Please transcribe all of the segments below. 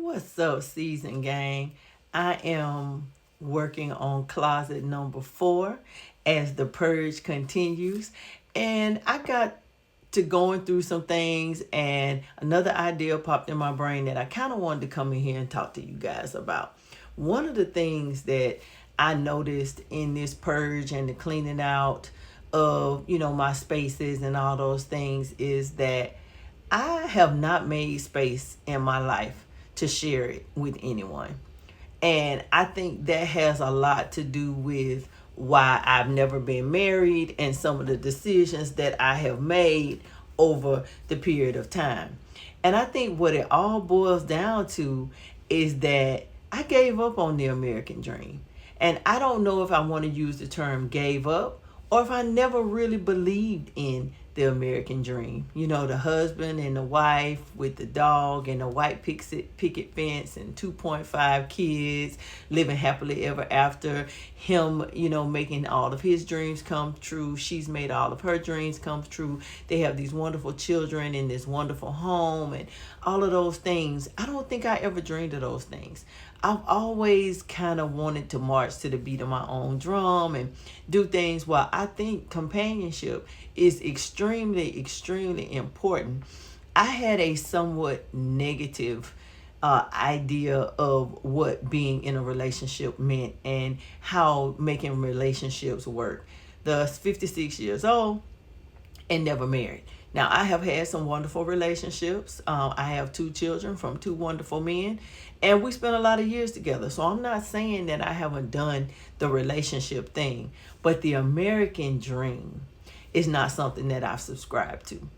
What's up, season gang? I am working on closet number 4 as the purge continues. And I got to going through some things, and another idea popped in my brain that I kind of wanted to come in here and talk to you guys about. One of the things that I noticed in this purge and the cleaning out of, my spaces and all those things is that I have not made space in my life to share it with anyone. And I think that has a lot to do with why I've never been married and some of the decisions that I have made over the period of time. And I think what it all boils down to is that I gave up on the American dream. And I don't know if I want to use the term gave up or if I never really believed in the American dream. The husband and the wife with the dog and the white picket fence and 2.5 kids living happily ever after. Him, making all of his dreams come true. She's made all of her dreams come true. They have these wonderful children in this wonderful home and all of those things. I don't think I ever dreamed of those things. I've always kind of wanted to march to the beat of my own drum and do things. While I think companionship is extremely, extremely important, I had a somewhat negative idea of what being in a relationship meant and how making relationships work. Thus, 56 years old and never married. Now, I have had some wonderful relationships. I have 2 children from 2 wonderful men, and we spent a lot of years together. So I'm not saying that I haven't done the relationship thing, but the American dream is not something that I've subscribed to.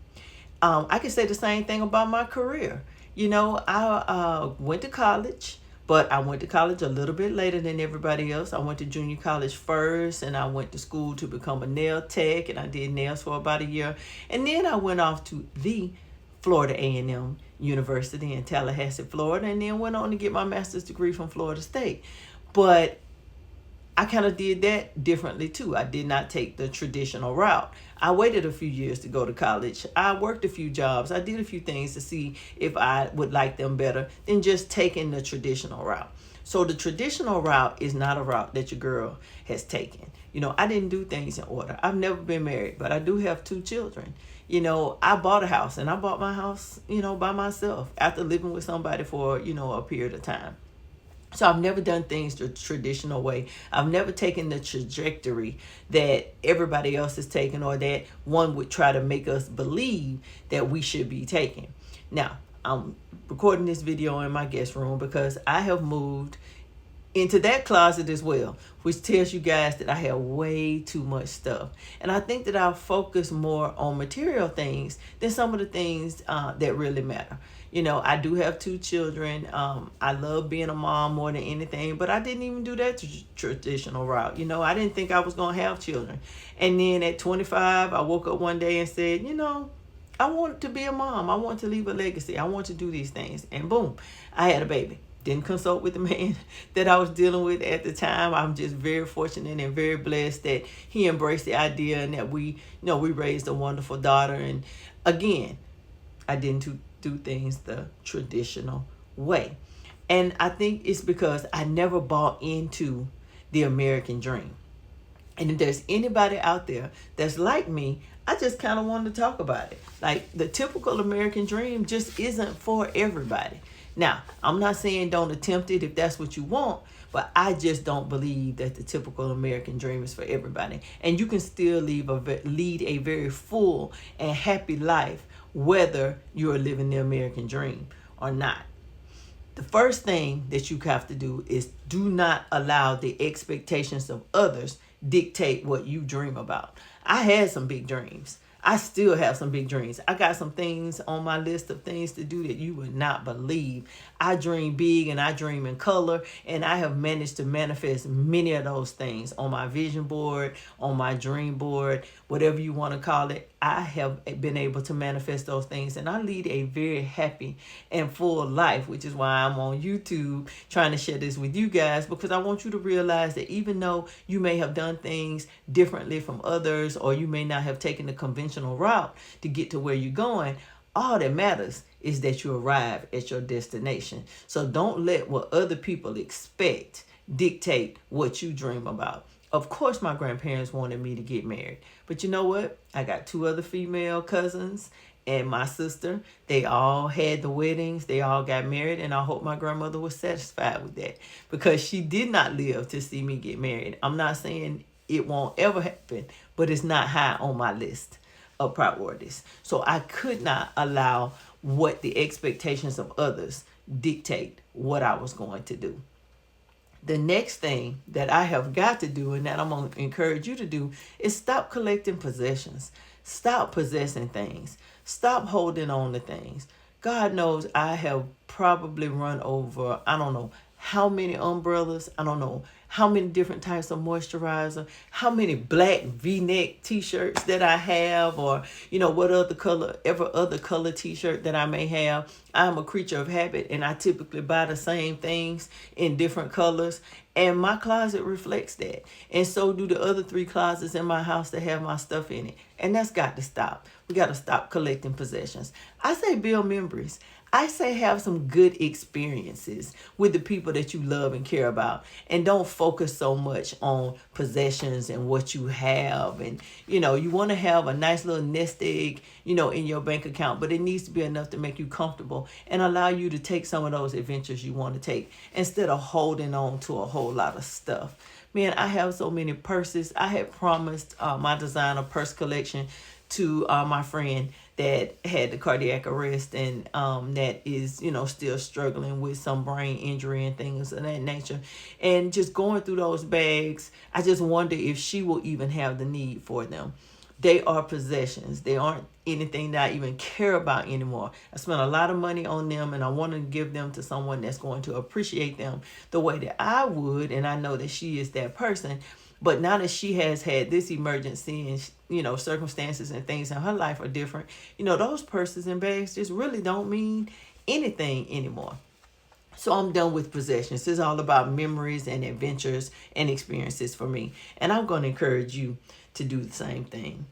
I can say the same thing about my career. I went to college, but I went to college a little bit later than everybody else. I went to junior college first, and I went to school to become a nail tech, and I did nails for about a year. And then I went off to the Florida A&M University in Tallahassee, Florida, and then went on to get my master's degree from Florida State. But I kind of did that differently too. I did not take the traditional route. I waited a few years to go to college. I worked a few jobs. I did a few things to see if I would like them better than just taking the traditional route. So the traditional route is not a route that your girl has taken. I didn't do things in order. I've never been married, but I do have 2 children. I bought a house, and I bought my house, by myself after living with somebody for, a period of time. So I've never done things the traditional way. I've never taken the trajectory that everybody else is taking or that one would try to make us believe that we should be taking. Now, I'm recording this video in my guest room because I have moved into that closet as well, which tells you guys that I have way too much stuff. And I think that I'll focus more on material things than some of the things that really matter. I do have 2 children. I love being a mom more than anything, but I didn't even do that traditional route. I didn't think I was going to have children. And then at 25, I woke up one day and said, I want to be a mom. I want to leave a legacy. I want to do these things. And boom, I had a baby. Didn't consult with the man that I was dealing with at the time. I'm just very fortunate and very blessed that he embraced the idea and that we raised a wonderful daughter. And again, I didn't do things the traditional way. And I think it's because I never bought into the American dream. And if there's anybody out there that's like me, I just kind of wanted to talk about it. Like, the typical American dream just isn't for everybody. Now, I'm not saying don't attempt it if that's what you want, but I just don't believe that the typical American dream is for everybody. And you can still lead a very full and happy life whether you are living the American dream or not. The first thing that you have to do is do not allow the expectations of others dictate what you dream about. I had some big dreams. I still have some big dreams. I got some things on my list of things to do that you would not believe. I dream big and I dream in color, and I have managed to manifest many of those things on my vision board, on my dream board, whatever you want to call it. I have been able to manifest those things, and I lead a very happy and full life, which is why I'm on YouTube trying to share this with you guys, because I want you to realize that even though you may have done things differently from others, or you may not have taken the conventional route to get to where you're going, all that matters is that you arrive at your destination. So don't let what other people expect dictate what you dream about. Of course, my grandparents wanted me to get married. But you know what? I got two other female cousins and my sister. They all had the weddings. They all got married. And I hope my grandmother was satisfied with that, because she did not live to see me get married. I'm not saying it won't ever happen, but it's not high on my list of priorities. So I could not allow what the expectations of others dictate what I was going to do. The next thing that I have got to do, and that I'm going to encourage you to do, is stop collecting possessions. Stop possessing things. Stop holding on to things. God knows I have probably run over, I don't know how many umbrellas, I don't know how many different types of moisturizer, how many black V-neck t-shirts that I have, or what other color t-shirt that I may have. I'm a creature of habit, and I typically buy the same things in different colors, and my closet reflects that. And so do the other 3 closets in my house that have my stuff in it. And that's got to stop. We got to stop collecting possessions. I say build memories. I say have some good experiences with the people that you love and care about, and don't focus so much on possessions and what you have. And you want to have a nice little nest egg in your bank account, but it needs to be enough to make you comfortable and allow you to take some of those adventures you want to take, instead of holding on to a whole lot of stuff. Man, I have so many purses. I had promised my designer purse collection to my friend that had the cardiac arrest, and that is, still struggling with some brain injury and things of that nature. And just going through those bags, I just wonder if she will even have the need for them. They are possessions. They aren't anything that I even care about anymore. I spent a lot of money on them, and I want to give them to someone that's going to appreciate them the way that I would, and I know that she is that person. But now that she has had this emergency and, circumstances and things in her life are different, those purses and bags just really don't mean anything anymore. So I'm done with possessions. It's all about memories and adventures and experiences for me. And I'm going to encourage you to do the same thing.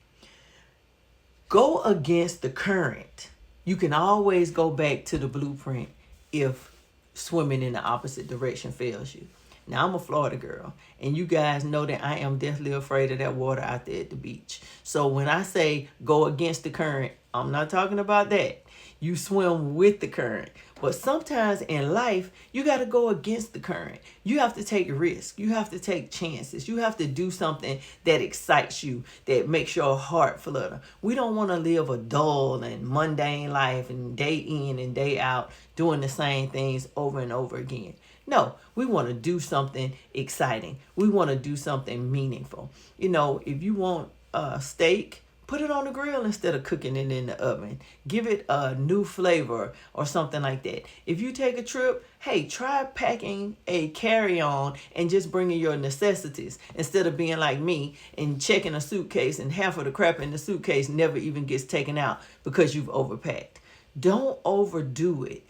Go against the current. You can always go back to the blueprint if swimming in the opposite direction fails you. Now, I'm a Florida girl, and you guys know that I am deathly afraid of that water out there at the beach. So when I say go against the current, I'm not talking about that. You swim with the current. But sometimes in life, you got to go against the current. You have to take risks. You have to take chances. You have to do something that excites you, that makes your heart flutter. We don't want to live a dull and mundane life and day in and day out doing the same things over and over again. No, we want to do something exciting. We want to do something meaningful. If you want a steak, put it on the grill instead of cooking it in the oven. Give it a new flavor or something like that. If you take a trip, hey, try packing a carry-on and just bringing your necessities, instead of being like me and checking a suitcase and half of the crap in the suitcase never even gets taken out because you've overpacked. Don't overdo it.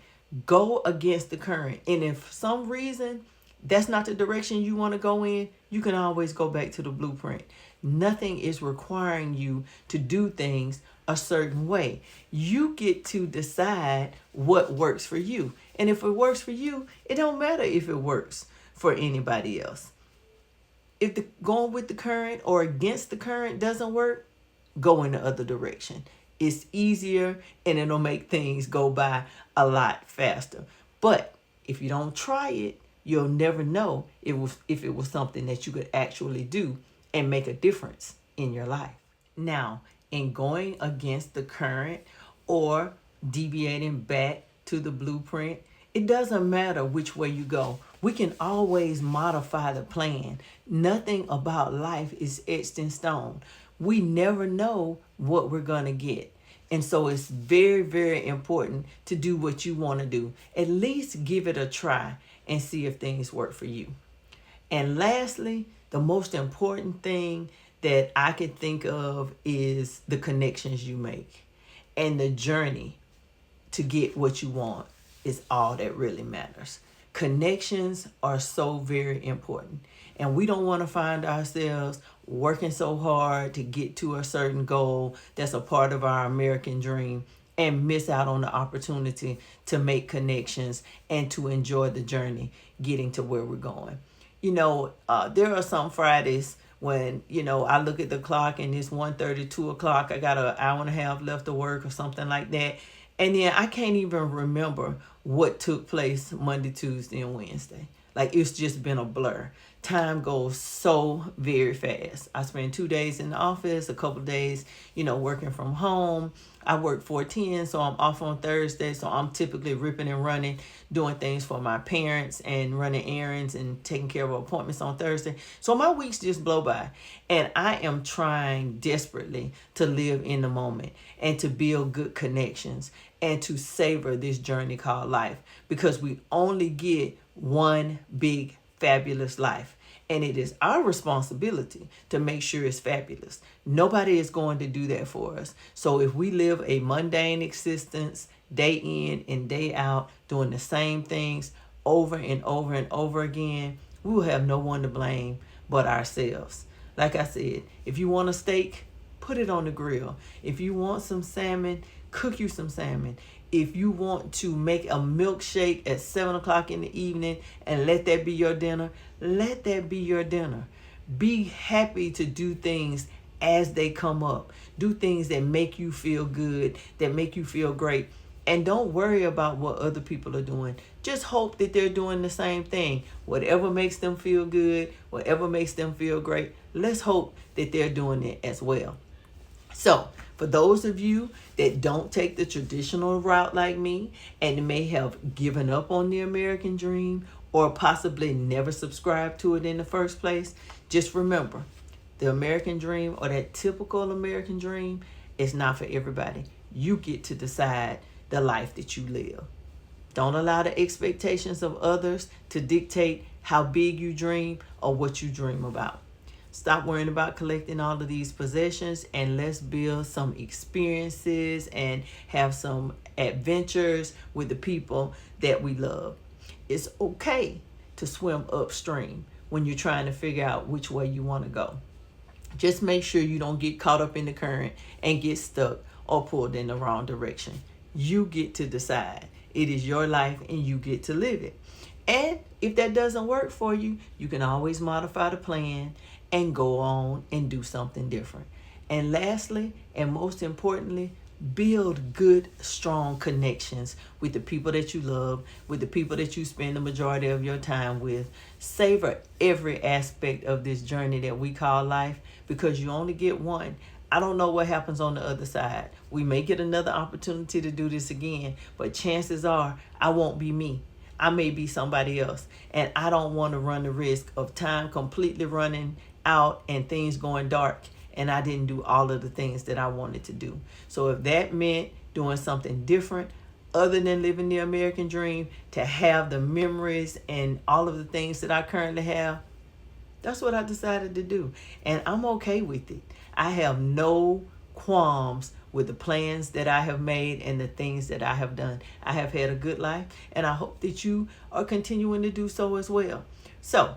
Go against the current. And if for some reason that's not the direction you want to go in, you can always go back to the blueprint. Nothing is requiring you to do things a certain way. You get to decide what works for you. And if it works for you, it don't matter if it works for anybody else. If going with the current or against the current doesn't work, go in the other direction. It's easier, and it'll make things go by a lot faster. But if you don't try it, you'll never know if it was something that you could actually do and make a difference in your life. Now, in going against the current or deviating back to the blueprint, it doesn't matter which way you go. We can always modify the plan. Nothing about life is etched in stone. We never know what we're going to get. And so it's very, very important to do what you want to do. At least give it a try and see if things work for you. And lastly, the most important thing that I can think of is the connections you make. And the journey to get what you want is all that really matters. Connections are so very important. And we don't want to find ourselves working so hard to get to a certain goal that's a part of our American dream and miss out on the opportunity to make connections and to enjoy the journey getting to where we're going. There are some Fridays when, I look at the clock and it's 1:30, 2 o'clock. I got an hour and a half left of work or something like that. And then I can't even remember what took place Monday, Tuesday, and Wednesday. Like, it's just been a blur. Time goes so very fast. I spend 2 days in the office, a couple of days, working from home. I work 4/10, so I'm off on Thursday. So I'm typically ripping and running, doing things for my parents and running errands and taking care of appointments on Thursday. So my weeks just blow by. And I am trying desperately to live in the moment and to build good connections and to savor this journey called life, because we only get one big fabulous life, and it is our responsibility to make sure it's fabulous. Nobody is going to do that for us. So if we live a mundane existence day in and day out, doing the same things over and over and over again, we will have no one to blame but ourselves. Like I said, if you want a steak, put it on the grill. If you want some salmon, cook you some salmon. If you want to make a milkshake at 7 o'clock in the evening and let that be your dinner, let that be your dinner. Be happy to do things as they come up. Do things that make you feel good, that make you feel great. And don't worry about what other people are doing. Just hope that they're doing the same thing. Whatever makes them feel good, whatever makes them feel great, let's hope that they're doing it as well. So, for those of you that don't take the traditional route like me and may have given up on the American dream or possibly never subscribed to it in the first place, just remember, the American dream, or that typical American dream, is not for everybody. You get to decide the life that you live. Don't allow the expectations of others to dictate how big you dream or what you dream about. Stop worrying about collecting all of these possessions, and let's build some experiences and have some adventures with the people that we love. It's okay to swim upstream when you're trying to figure out which way you want to go. Just make sure you don't get caught up in the current and get stuck or pulled in the wrong direction. You get to decide. It is your life and you get to live it. And if that doesn't work for you, you can always modify the plan and go on and do something different. And lastly, and most importantly, build good, strong connections with the people that you love, with the people that you spend the majority of your time with. Savor every aspect of this journey that we call life, because you only get one. I don't know what happens on the other side. We may get another opportunity to do this again, but chances are I won't be me. I may be somebody else. And I don't want to run the risk of time completely running out and things going dark and I didn't do all of the things that I wanted to do. So if that meant doing something different other than living the American dream, to have the memories and all of the things that I currently have, that's what I decided to do. And I'm okay with it. I have no qualms with the plans that I have made and the things that I have done. I have had a good life, and I hope that you are continuing to do so as well. So,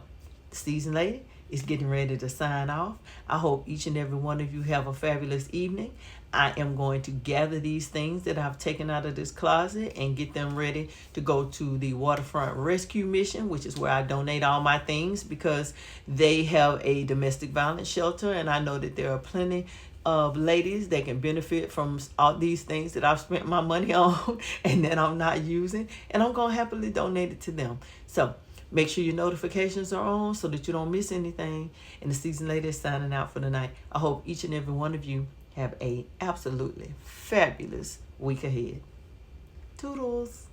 the season lady is getting ready to sign off. I hope each and every one of you have a fabulous evening. I am going to gather these things that I've taken out of this closet and get them ready to go to the Waterfront Rescue Mission, which is where I donate all my things, because they have a domestic violence shelter, and I know that there are plenty of ladies that can benefit from all these things that I've spent my money on and that I'm not using, and I'm going to happily donate it to them. So make sure your notifications are on so that you don't miss anything. And the season lady is signing out for the night. I hope each and every one of you have a absolutely fabulous week ahead. Toodles.